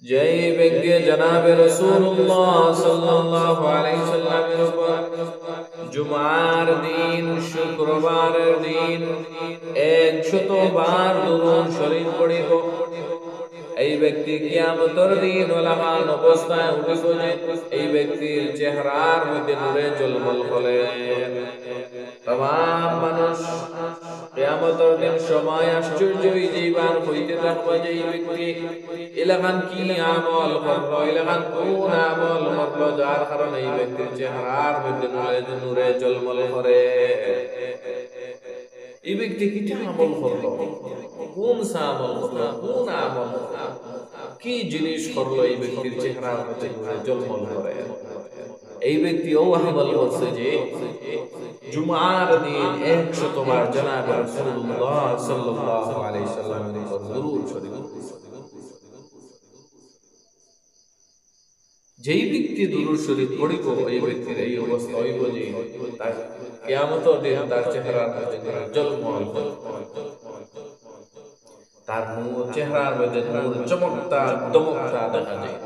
যেই ব্যক্তি জনাবে রাসূলুল্লাহ সাল্লাল্লাহু আলাইহি সাল্লামের উপর জুমার দিন, শুক্রবারের দিন 100 বার দুরূদ শরীফ পড়িব, এই ব্যক্তি কিয়ামতের দিন ওলামান অবস্থায় উঠিব যে এই ব্যক্তির চেহারার মধ্যে নূরে ঝলমল করে। तमाम মানুষ কিয়ামতের দিন সময় আশ্চর্য জীবন হইতে থাকবে যে এই ব্যক্তি এলাকান কি আমল করলো, এলাকান কোন আমল করলো যার কারণে এই ব্যক্তির চেহারার মধ্যে নূরে ঝলমল করে। এই ব্যক্তি কি আমল করলো, কোন আমল করলো, কোন আমল কি জিনিস করলো এই ব্যক্তির চেহারার মধ্যে নূরে ঝলমল করে। এই ব্যক্তি ও আমল করছে যে জুমার দিন 100 বার জনাবে রাসূলুল্লাহ সাল্লাল্লাহু আলাইহি সাল্লামের উপর দুরূদ শরীফ। যেই ব্যক্তি দুরূদ শরীফ পড়িব এই ব্যক্তির এই অবস্থা হইব যে তার কিয়ামতের দিন তার চেহারার মধ্যে ঝলমল, তার চেহারার মধ্যে নূর চমকতা দমকতা দেখা যায়।